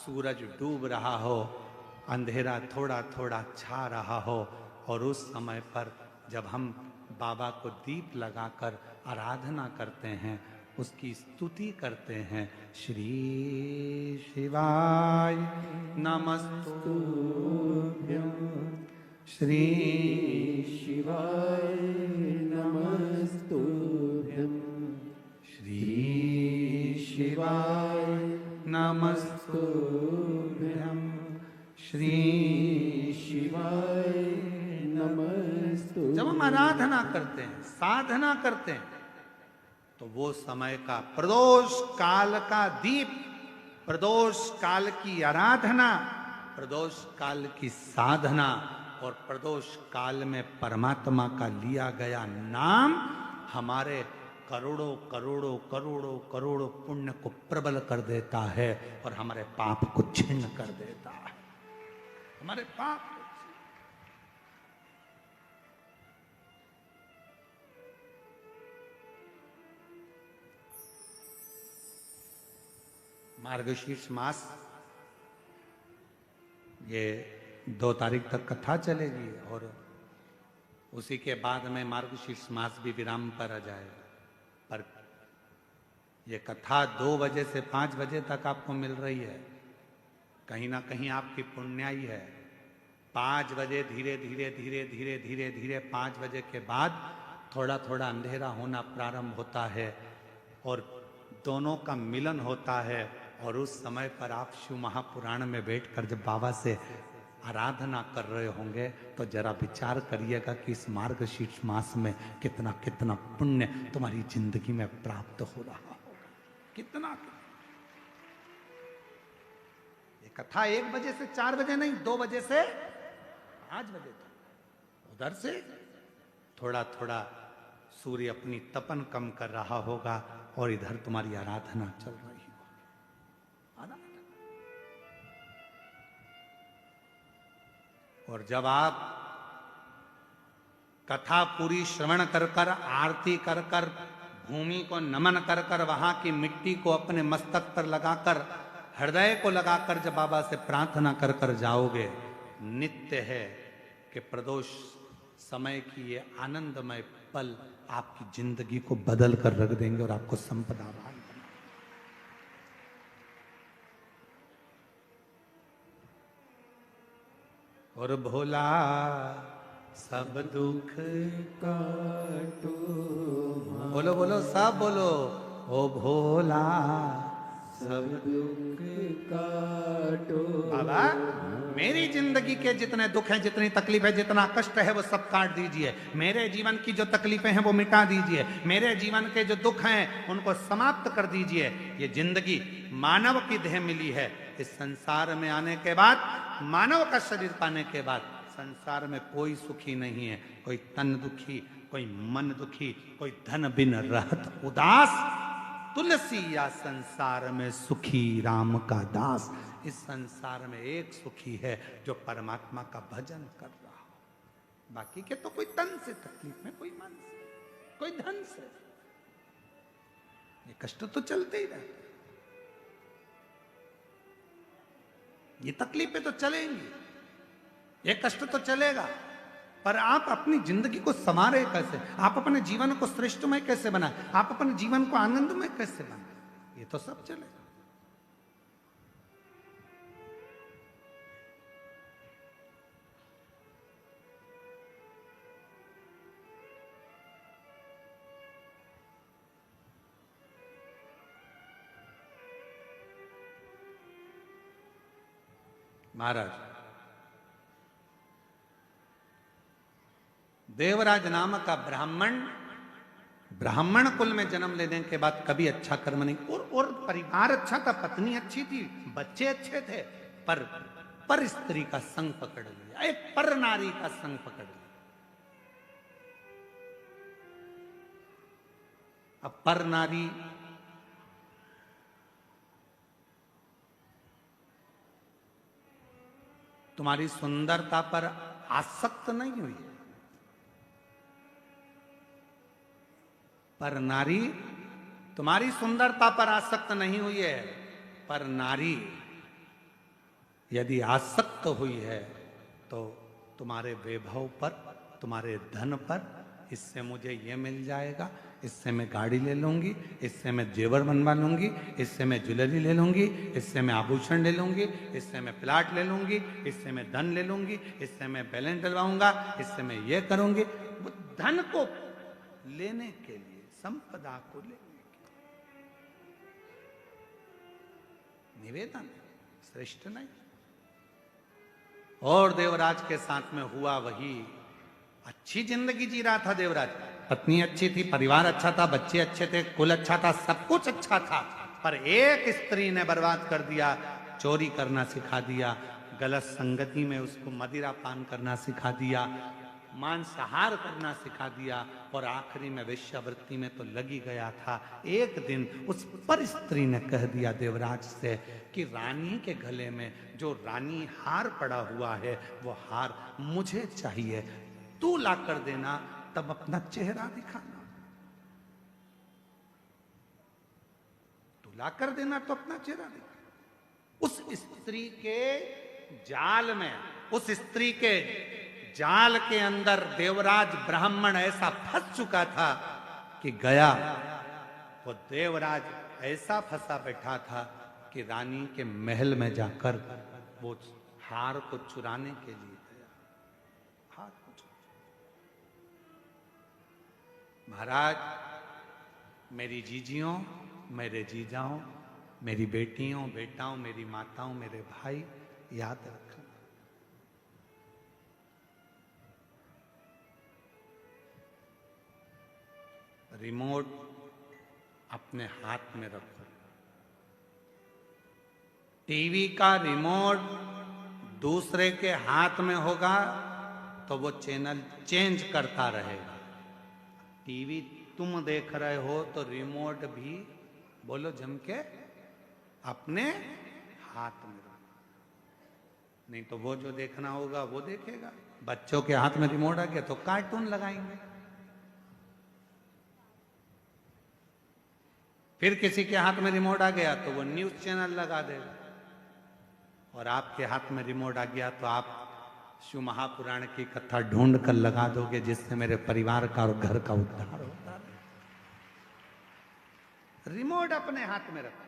सूरज डूब रहा हो, अंधेरा थोड़ा थोड़ा छा रहा हो, और उस समय पर जब हम बाबा को दीप लगाकर आराधना करते हैं, उसकी स्तुति करते हैं, श्री शिवाय नमस्तुभ्यं, श्री शिवाय नमस्तुभ्यं, श्री शिवाय नमस्तुभ्यं, श्री शिवाय नमस्तुभ्यं। जब हम आराधना करते हैं, साधना करते हैं, तो वो समय का प्रदोष काल का दीप, प्रदोष काल की आराधना, प्रदोष काल की साधना और प्रदोष काल में परमात्मा का लिया गया नाम हमारे करोड़ों करोड़ों करोड़ों करोड़ों पुण्य को प्रबल कर देता है और हमारे पाप को छिन्न कर देता है। हमारे पाप मार्गशीर्ष मास, ये 2 तारीख तक कथा चलेगी और उसी के बाद में मार्गशीर्ष मास भी विराम पर आ जाएगा। पर ये कथा 2 बजे से 5 बजे तक आपको मिल रही है, कहीं ना कहीं आपकी पुण्याई है। 5 बजे धीरे धीरे धीरे धीरे धीरे धीरे 5 बजे के बाद थोड़ा थोड़ा अंधेरा होना प्रारंभ होता है और दोनों का मिलन होता है। और उस समय पर आप शिव महापुराण में बैठकर जब बाबा से आराधना कर रहे होंगे तो जरा विचार करिएगा कि इस मार्गशीर्ष मास में कितना कितना पुण्य तुम्हारी जिंदगी में प्राप्त हो रहा होगा। कितना ये कथा 1 बजे से 4 बजे नहीं, 2 बजे से 5 बजे तक। उधर से थोड़ा थोड़ा सूर्य अपनी तपन कम कर रहा होगा और इधर तुम्हारी आराधना चल रही होगी। और जब आप कथा पूरी श्रवण कर कर, आरती कर कर, भूमि को नमन कर कर, वहां की मिट्टी को अपने मस्तक पर लगाकर, हृदय को लगाकर जब बाबा से प्रार्थना कर कर जाओगे, नित्य है कि प्रदोष समय की ये आनंदमय पल आपकी जिंदगी को बदल कर रख देंगे और आपको संपदावान। और भोला सब दुख काटो, बोलो बोलो सब बोलो, ओ भोला सब दुख काटो। बाबा मेरी जिंदगी के जितने दुख हैं, जितनी तकलीफ है, जितना कष्ट है, वो सब काट दीजिए। मेरे जीवन की जो तकलीफें हैं वो मिटा दीजिए। मेरे जीवन के जो दुख हैं उनको समाप्त कर दीजिए। ये जिंदगी मानव की देह मिली है। इस संसार में आने के बाद, मानव का शरीर पाने के बाद संसार में कोई सुखी नहीं है। कोई तन दुखी, कोई मन दुखी, कोई धन बिन रहत उदास, तुलसी या संसार में सुखी राम का दास। इस संसार में एक सुखी है जो परमात्मा का भजन कर रहा हो। बाकी के तो कोई तन से तकलीफ में, कोई मन से, कोई धन से, ये कष्ट तो चलते ही रहते, ये तकलीफें तो चलेंगी, ये कष्ट तो चलेगा। पर आप अपनी जिंदगी को संवारे कैसे, आप अपने जीवन को श्रेष्ठमय कैसे बनाए, आप अपने जीवन को आनंदमय कैसे बनाए, ये तो सब चलेगा। महाराज देवराज नाम का ब्राह्मण कुल में जन्म लेने के बाद कभी अच्छा कर्म नहीं, और परिवार अच्छा था, पत्नी अच्छी थी, बच्चे अच्छे थे, पर स्त्री का संग पकड़ लिया, एक पर नारी का संग पकड़ लिया। अब पर नारी तुम्हारी सुंदरता पर आसक्त नहीं हुई, पर नारी तुम्हारी सुंदरता पर आसक्त नहीं हुई है, पर नारी यदि आसक्त हुई है तो तुम्हारे वैभव पर, तुम्हारे धन पर, इससे मुझे ये मिल जाएगा, इससे मैं गाड़ी ले लूंगी, इससे मैं जेवर बनवा लूंगी, इससे मैं ज्वेलरी ले लूंगी, इससे मैं आभूषण ले लूंगी, इससे मैं प्लाट ले लूंगी, इससे मैं धन ले लूंगी, इससे मैं बैलेंस डलवाऊंगा, इससे मैं ये करूंगी। वो धन को लेने के लिए, संपदा को लेने के लिए निवेदन, श्रेष्ठ नहीं। और देवराज के साथ में हुआ वही। अच्छी जिंदगी जी रहा था देवराज, पत्नी अच्छी थी, परिवार अच्छा था, बच्चे अच्छे थे, कुल अच्छा था, सब कुछ अच्छा था, पर एक स्त्री ने बर्बाद कर दिया। चोरी करना सिखा दिया, गलत संगति में उसको मदिरा पान करना सिखा दिया, मांसाहार करना सिखा दिया, और आखिरी में वेश्यावृत्ति में तो लगी गया था। एक दिन उस पर स्त्री ने कह दिया देवराज से कि रानी के गले में जो रानी हार पड़ा हुआ है वो हार मुझे चाहिए, तू ला कर देना, तब अपना चेहरा दिखाना। तू ला कर देना तो अपना चेहरा दिखाना। उस स्त्री के जाल में, उस स्त्री के जाल के अंदर देवराज ब्राह्मण ऐसा फंस चुका था कि गया, वो देवराज ऐसा फंसा बैठा था कि रानी के महल में जाकर वो हार को चुराने के लिए गया। हार को महाराज, मेरी जीजियों, मेरे जीजाओं, मेरी बेटियों, बेटाओं, मेरी माताओं, मेरे भाई, याद रखना, रिमोट अपने हाथ में रखो। टीवी का रिमोट दूसरे के हाथ में होगा तो वो चैनल चेंज करता रहेगा। टीवी तुम देख रहे हो तो रिमोट भी, बोलो जम के, अपने हाथ में रखो, नहीं तो वो जो देखना होगा वो देखेगा। बच्चों के हाथ में रिमोट आ गया तो कार्टून लगाएंगे, फिर किसी के हाथ में रिमोट आ गया तो वो न्यूज चैनल लगा देगा, और आपके हाथ में रिमोट आ गया तो आप शिव महापुराण की कथा ढूंढ कर लगा दोगे, जिससे मेरे परिवार का और घर का उद्धार होता है। रिमोट अपने हाथ में रखो।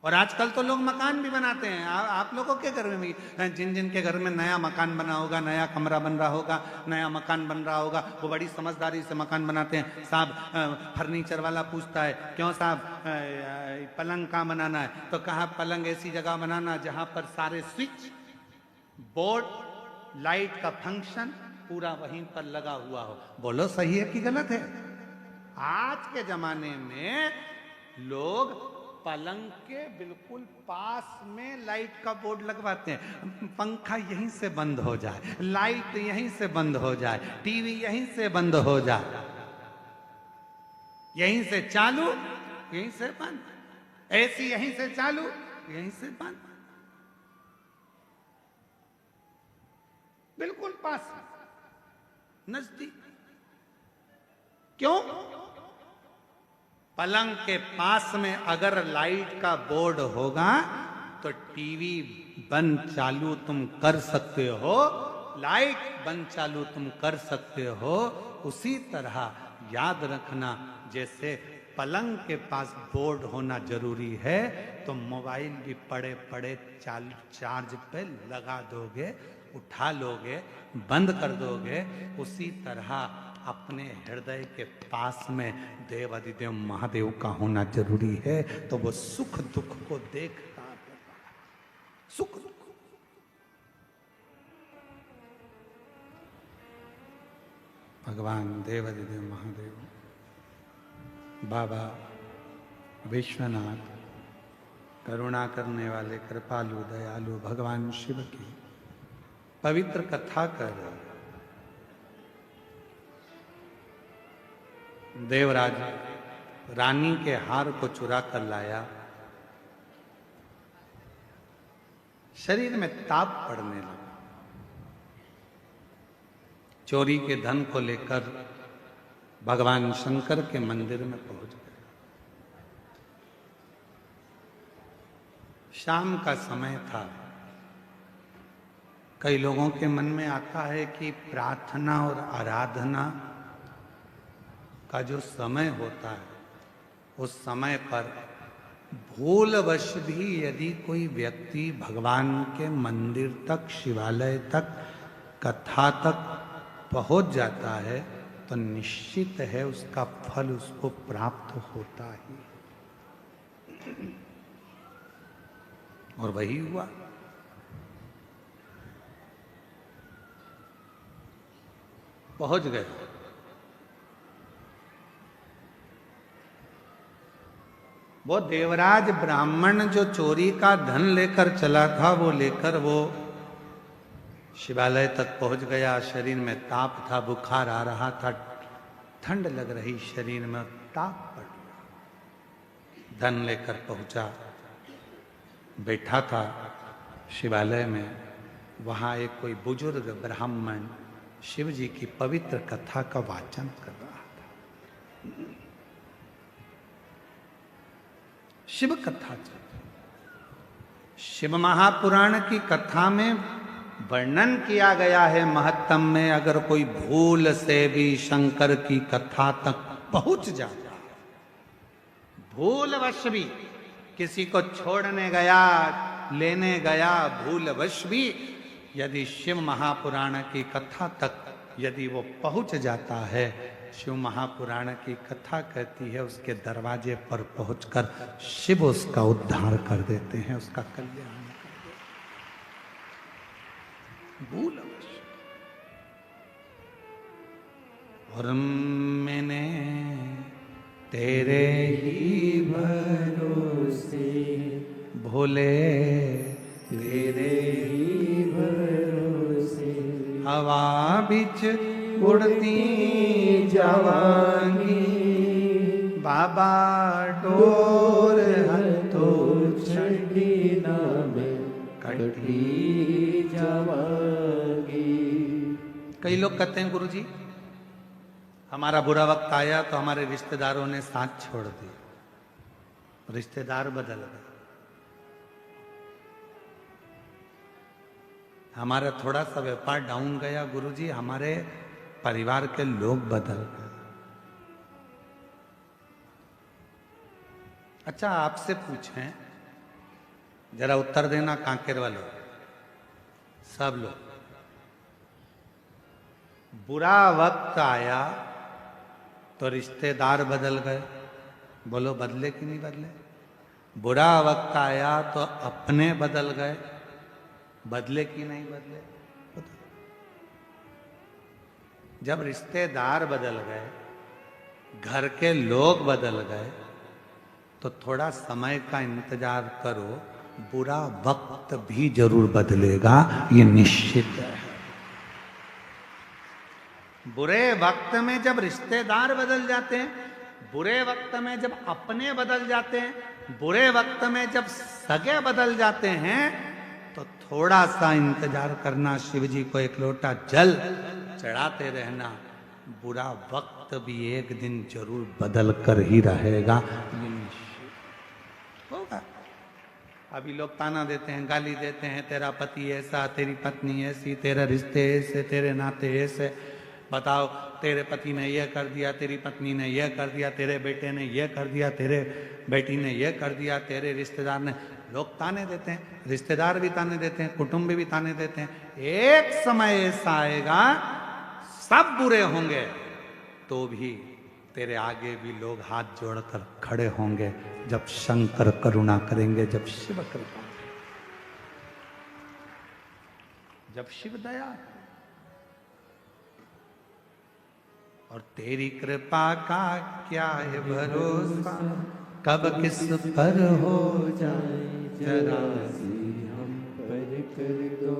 और आजकल तो लोग मकान भी बनाते हैं। आप लोगों के घर में भी, जिन जिन के घर में नया मकान बना होगा, नया कमरा बन रहा होगा, नया मकान बन रहा होगा, वो बड़ी समझदारी से मकान बनाते हैं। साहब फर्नीचर वाला पूछता है, क्यों साहब पलंग कहाँ बनाना है? तो कहा पलंग ऐसी जगह बनाना जहां पर सारे स्विच बोर्ड, लाइट का फंक्शन पूरा वहीं पर लगा हुआ हो। बोलो सही है कि गलत है? आज के जमाने में लोग पलंग के बिल्कुल पास में लाइट का बोर्ड लगवाते हैं। पंखा यहीं से बंद हो जाए, लाइट यहीं से बंद हो जाए, टीवी यहीं से बंद हो जाए, यहीं से चालू यहीं से बंद, एसी यहीं से चालू यहीं से बंद, बिल्कुल पास, नजदीक। क्यों? पलंग के पास में अगर लाइट का बोर्ड होगा तो टीवी बंद चालू तुम कर सकते हो, लाइट बंद चालू तुम कर सकते हो। उसी तरह याद रखना, जैसे पलंग के पास बोर्ड होना जरूरी है, तो मोबाइल भी पड़े पड़े चार्ज पे लगा दोगे, उठा लोगे, बंद कर दोगे। उसी तरह अपने हृदय के पास में देव अधिदेव महादेव का होना जरूरी है, तो वो सुख दुख को देखता है। सुख दुख भगवान देव अधिदेव महादेव, बाबा विश्वनाथ, करुणा करने वाले कृपालु दयालु भगवान शिव की पवित्र कथा कर देवराज रानी के हार को चुरा कर लाया। शरीर में ताप पड़ने लगा। चोरी के धन को लेकर भगवान शंकर के मंदिर में पहुंच गए। शाम का समय था। कई लोगों के मन में आता है कि प्रार्थना और आराधना का जो समय होता है उस समय पर भूलवश भी यदि कोई व्यक्ति भगवान के मंदिर तक, शिवालय तक, कथा तक पहुंच जाता है तो निश्चित है उसका फल उसको प्राप्त होता ही। और वही हुआ। पहुंच गए। वो देवराज ब्राह्मण जो चोरी का धन लेकर चला था वो लेकर वो शिवालय तक पहुंच गया। शरीर में ताप था, बुखार आ रहा था, ठंड लग रही शरीर में, ताप पड़ गया। धन लेकर पहुंचा, बैठा था शिवालय में। वहां एक कोई बुजुर्ग ब्राह्मण शिव जी की पवित्र कथा का वाचन कर रहा था। शिव कथा चल, शिव महापुराण की कथा में वर्णन किया गया है महत्तम में, अगर कोई भूल से भी शंकर की कथा तक पहुंच जाता है, भूलवश भी किसी को छोड़ने गया, लेने गया, भूलवश भी यदि शिव महापुराण की कथा तक यदि वो पहुंच जाता है, शिव महापुराण की कथा कहती है उसके दरवाजे पर पहुंचकर शिव उसका उद्धार कर देते हैं, उसका कल्याण कर देते हैं। भूलवश। और मैंने तेरे ही भरोसे भोले, तेरे ही भरोसे हवा बिच उड़ती जावांगी, बाबा डोर तो छड़ी ना में कटी जावांगी। कई लोग कहते हैं गुरुजी हमारा बुरा वक्त आया तो हमारे रिश्तेदारों ने साथ छोड़ दिया, रिश्तेदार बदल गए। हमारा थोड़ा सा व्यापार डाउन गया गुरुजी, हमारे परिवार के लोग बदल गए। अच्छा आपसे पूछें, जरा उत्तर देना कांकेर वालों, सब लोग, बुरा वक्त आया तो रिश्तेदार बदल गए, बोलो बदले कि नहीं बदले? बुरा वक्त आया तो अपने बदल गए, बदले कि नहीं बदले? जब रिश्तेदार बदल गए, घर के लोग बदल गए, तो थोड़ा समय का इंतजार करो, बुरा वक्त भी जरूर बदलेगा, ये निश्चित है। बुरे वक्त में जब रिश्तेदार बदल जाते हैं, बुरे वक्त में जब अपने बदल जाते हैं, बुरे वक्त में जब सगे बदल जाते हैं, तो थोड़ा सा इंतजार करना, शिव जी को एक लोटा जल चढ़ाते रहना, बुरा वक्त भी एक दिन जरूर बदल कर ही रहेगा, ये निश्चित होगा। अभी लोग ताना देते हैं, गाली देते हैं, तेरा पति ऐसा, तेरी पत्नी ऐसी, तेरे रिश्ते ऐसे, तेरे नाते ऐसे, बताओ तेरे पति ने यह कर दिया, तेरी पत्नी ने यह कर दिया, तेरे बेटे ने यह कर दिया, तेरे बेटी ने यह कर दिया, तेरे रिश्तेदार ने, लोग ताने देते हैं, रिश्तेदार भी ताने देते हैं, कुटुंब भी ताने देते हैं। एक समय ऐसा आएगा सब बुरे होंगे तो भी तेरे आगे भी लोग हाथ जोड़कर खड़े होंगे, जब शंकर करुणा करेंगे, जब शिव कृपा, जब शिव दया। और तेरी कृपा का क्या है भरोसा, कब किस पर हो जाए जरा सी हम पर कर दो।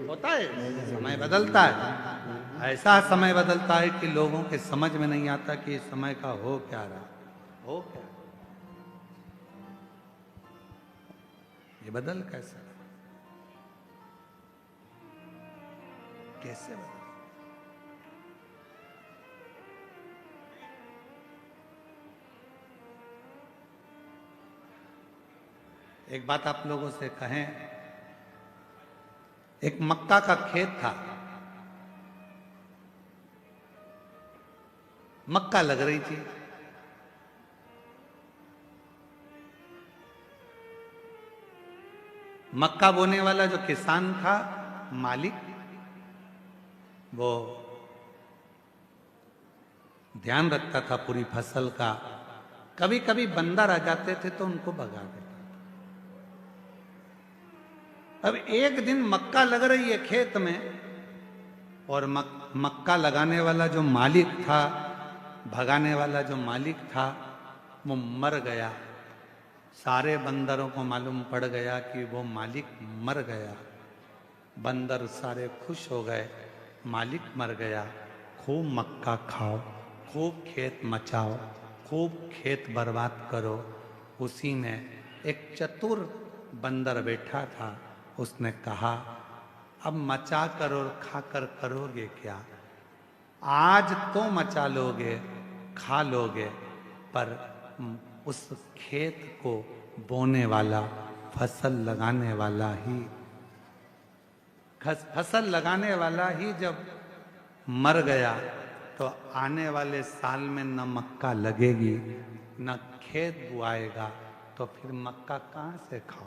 होता है, समय बदलता है, ऐसा समय बदलता है कि लोगों के समझ में नहीं आता कि इस समय का हो क्या रहा, हो क्या, ये बदल कैसे, कैसे बदल? एक बात आप लोगों से कहें, एक मक्का का खेत था, मक्का लग रही थी। मक्का बोने वाला जो किसान था, मालिक, वो ध्यान रखता था पूरी फसल का। कभी कभी बंदर आ जाते थे तो उनको भगा देता। अब एक दिन मक्का लग रही है खेत में, और मक्का लगाने वाला जो मालिक था, भगाने वाला जो मालिक था, वो मर गया। सारे बंदरों को मालूम पड़ गया कि वो मालिक मर गया। बंदर सारे खुश हो गए, मालिक मर गया, खूब मक्का खाओ, खूब खेत मचाओ, खूब खेत बर्बाद करो। उसी में एक चतुर बंदर बैठा था, उसने कहा, अब मचा कर और खाकर करोगे क्या? आज तो मचा लोगे, खा लोगे, पर उस खेत को बोने वाला, फसल लगाने वाला ही, फसल लगाने वाला ही जब मर गया तो आने वाले साल में न मक्का लगेगी, न खेत बुआएगा, तो फिर मक्का कहाँ से खाओ?